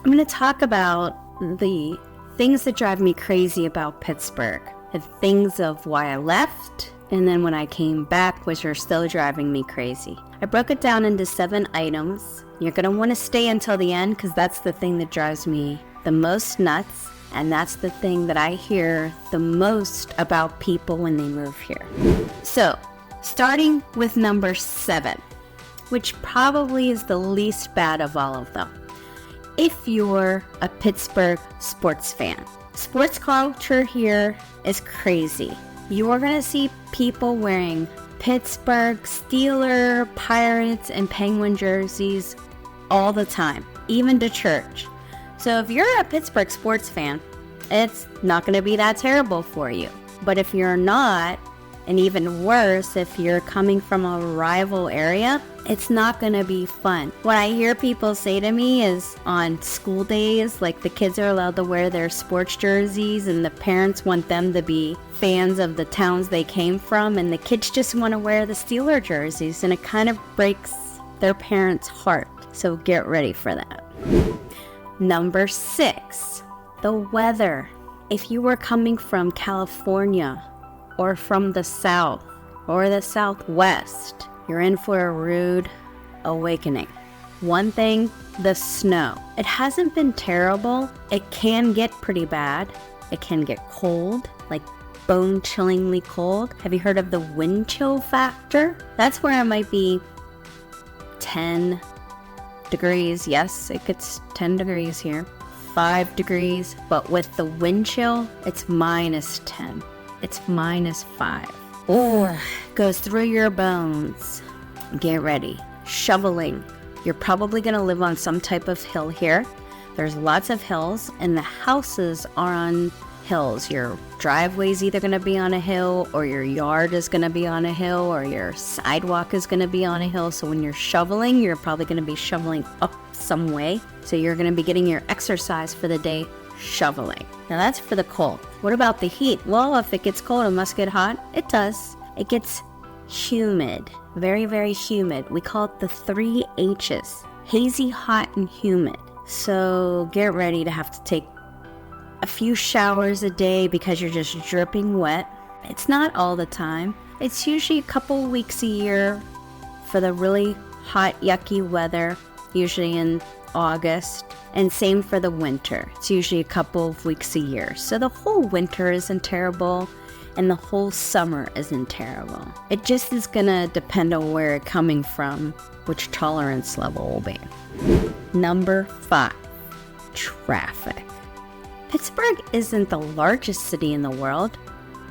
I'm going to talk about the things that drive me crazy about Pittsburgh, the things of why I left, and then when I came back, which are still driving me crazy. I broke it down into 7 items. You're going to want to stay until the end because that's the thing that drives me the most nuts, and that's the thing that I hear the most about people when they move here. So, starting with number 7, which probably is the least bad of all of them. If you're a Pittsburgh sports fan, sports culture here is crazy. You are going to see people wearing Pittsburgh Steeler, Pirates, and Penguin jerseys all the time, even to church. So if you're a Pittsburgh sports fan, it's not going to be that terrible for you. But if you're not, and even worse, if you're coming from a rival area, it's not going to be fun. What I hear people say to me is on school days, like the kids are allowed to wear their sports jerseys and the parents want them to be fans of the towns they came from, and the kids just want to wear the Steeler jerseys, and it kind of breaks their parents' heart. So get ready for that. Number 6, the weather. If you were coming from California or from the South or the Southwest, you're in for a rude awakening. One thing, the snow. It hasn't been terrible. It can get pretty bad. It can get cold, like bone-chillingly cold. Have you heard of the wind chill factor? That's where it might be 10 degrees. Yes, it gets 10 degrees here. 5 degrees, but with the wind chill, it's -10. It's -5. Oh, goes through your bones. Get ready. Shoveling. You're probably going to live on some type of hill here. There's lots of hills, and the houses are on hills. Your driveway's either going to be on a hill, or your yard is going to be on a hill, or your sidewalk is going to be on a hill. So when you're shoveling, you're probably going to be shoveling up some way. So you're going to be getting your exercise for the day shoveling. Now that's for the cold. What about the heat? Well, if it gets cold, it must get hot. It does. It gets humid. Very, very humid. We call it the 3 H's. Hazy, hot, and humid. So get ready to have to take a few showers a day because you're just dripping wet. It's not all the time. It's usually a couple weeks a year for the really hot, yucky weather, usually in August. And same for the winter. It's usually a couple of weeks a year. So the whole winter isn't terrible, and the whole summer isn't terrible. It just is gonna depend on where it's coming from, which tolerance level will be. Number 5, traffic. Pittsburgh isn't the largest city in the world.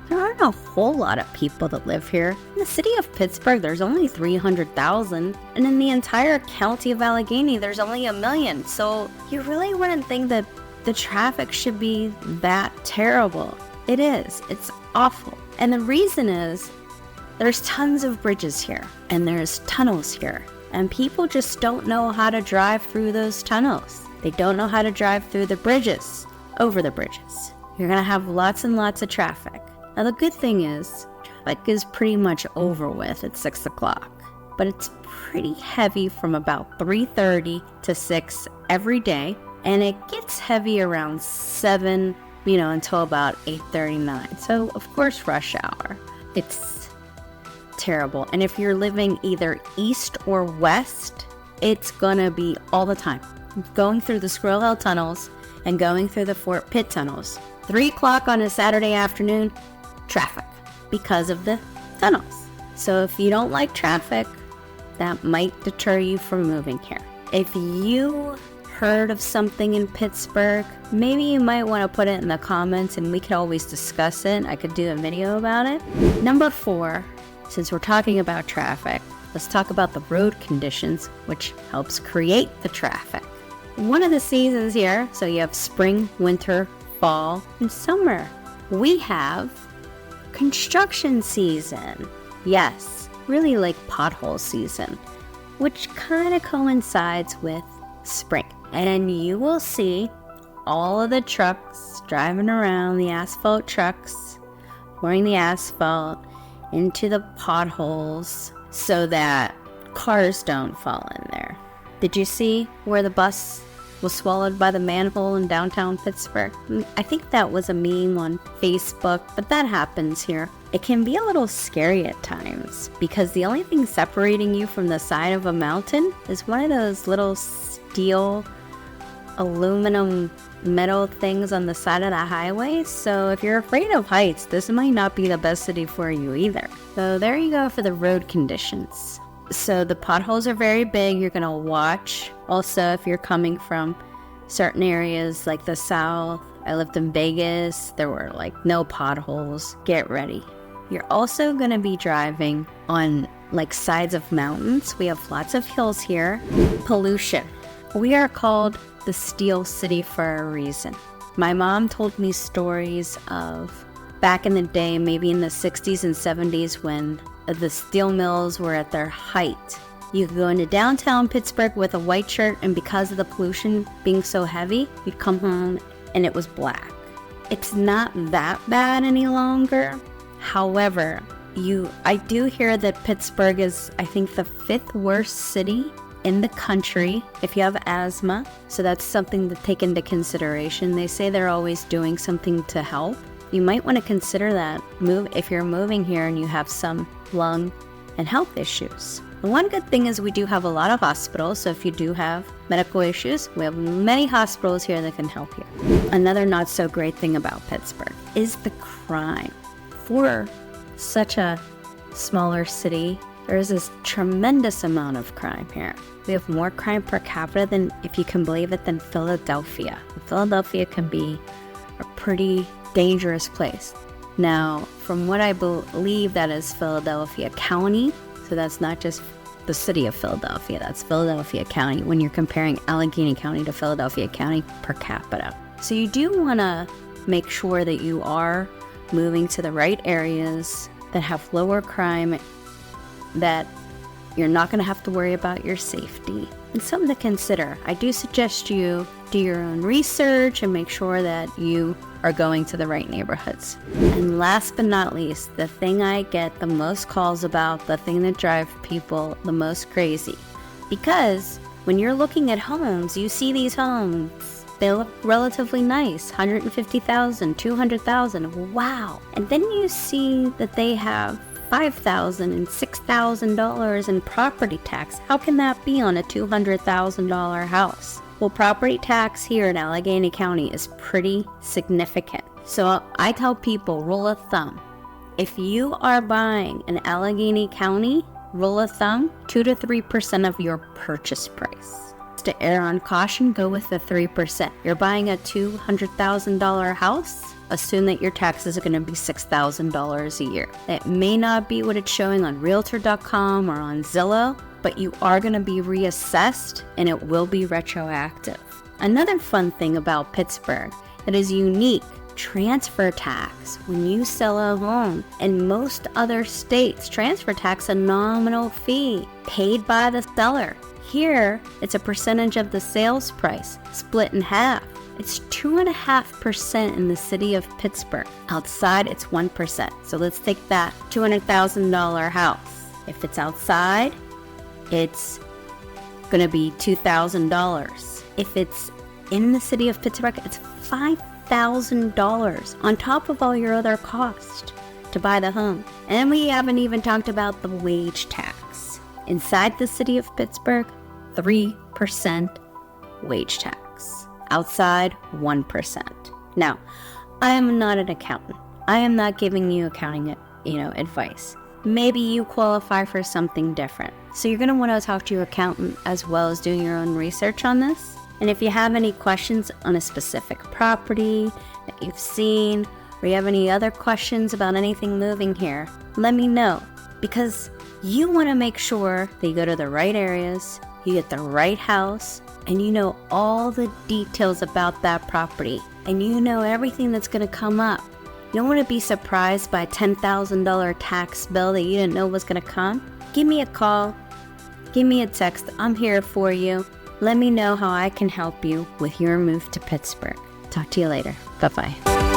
There aren't a whole lot of people that live here. In the city of Pittsburgh, there's only 300,000, and in the entire county of Allegheny, there's only 1 million. So you really wouldn't think that the traffic should be that terrible. It is. It's awful. And the reason is there's tons of bridges here, and there's tunnels here, and people just don't know how to drive through those tunnels. They don't know how to drive through the bridges, over the bridges. You're going to have lots and lots of traffic. Now the good thing is, traffic is pretty much over with at 6 o'clock, but it's pretty heavy from about 3:30 to 6 every day, and it gets heavy around 7, until about 8:39. So of course rush hour. It's terrible. And if you're living either east or west, it's gonna be all the time. Going through the Squirrel Hill tunnels and going through the Fort Pitt tunnels. 3 o'clock on a Saturday afternoon, traffic because of the tunnels. So if you don't like traffic, that might deter you from moving here. If you heard of something in Pittsburgh, maybe you might want to put it in the comments and we could always discuss it. I could do a video about it. Number 4, since we're talking about traffic, let's talk about the road conditions, which helps create the traffic. One of the seasons here, so you have spring, winter, fall, and summer. We have construction season. Yes, really like pothole season, which kind of coincides with spring. And you will see all of the trucks driving around, the asphalt trucks, pouring the asphalt into the potholes so that cars don't fall in there. Did you see where the bus was swallowed by the manhole in downtown Pittsburgh. I think that was a meme on Facebook, but that happens here. It can be a little scary at times because the only thing separating you from the side of a mountain is one of those little steel, aluminum, metal things on the side of the highway. So if you're afraid of heights, this might not be the best city for you either. So there you go for the road conditions. So the potholes are very big. You're going to watch. Also, if you're coming from certain areas like the South, I lived in Vegas, there were like no potholes. Get ready. You're also going to be driving on like sides of mountains. We have lots of hills here. Pollution. We are called the Steel City for a reason. My mom told me stories of back in the day, maybe in the 60s and 70s when the steel mills were at their height. You could go into downtown Pittsburgh with a white shirt, and because of the pollution being so heavy, you'd come home and it was black. It's not that bad any longer. However, I do hear that Pittsburgh is, I think, the 5th worst city in the country if you have asthma. So that's something to take into consideration. They say they're always doing something to help. You might want to consider that if you're moving here and you have some lung and health issues. The one good thing is we do have a lot of hospitals, so if you do have medical issues, we have many hospitals here that can help you. Another not so great thing about Pittsburgh is the crime. For such a smaller city, there is this tremendous amount of crime here. We have more crime per capita than, if you can believe it, than Philadelphia. Philadelphia can be a pretty dangerous place. Now, from what I believe, that is Philadelphia County. So that's not just the city of Philadelphia, that's Philadelphia County when you're comparing Allegheny County to Philadelphia County per capita. So you do want to make sure that you are moving to the right areas that have lower crime, that you're not going to have to worry about your safety. And something to consider. I do suggest you do your own research and make sure that you are going to the right neighborhoods. And last but not least, the thing I get the most calls about, the thing that drives people the most crazy. Because when you're looking at homes, you see these homes, they look relatively nice, $150,000, $200,000, wow. And then you see that they have $5,000 and $6,000 in property tax. How can that be on a $200,000 house? Well, property tax here in Allegheny County is pretty significant. So I tell people, rule of thumb, if you are buying in Allegheny County, rule of thumb, 2 to 3% of your purchase price. To err on caution, go with the 3%. You're buying a $200,000 house, assume that your taxes are going to be $6,000 a year. It may not be what it's showing on Realtor.com or on Zillow, but you are going to be reassessed and it will be retroactive. Another fun thing about Pittsburgh that is unique, transfer tax. When you sell a home, in most other states, transfer tax a nominal fee paid by the seller. Here, it's a percentage of the sales price, split in half. It's 2.5% in the city of Pittsburgh. Outside, it's 1%. So let's take that $200,000 house. If it's outside, it's going to be $2,000. If it's in the city of Pittsburgh, it's $5,000 on top of all your other costs to buy the home. And we haven't even talked about the wage tax. Inside the city of Pittsburgh, 3% wage tax. Outside, 1%. Now, I am not an accountant. I am not giving you accounting, advice. Maybe you qualify for something different. So you're going to want to talk to your accountant as well as doing your own research on this. And if you have any questions on a specific property that you've seen, or you have any other questions about anything moving here, let me know. Because you want to make sure that you go to the right areas, you get the right house, and you know all the details about that property, and you know everything that's going to come up. You don't want to be surprised by a $10,000 tax bill that you didn't know was going to come. Give me a call. Give me a text. I'm here for you. Let me know how I can help you with your move to Pittsburgh. Talk to you later. Bye-bye.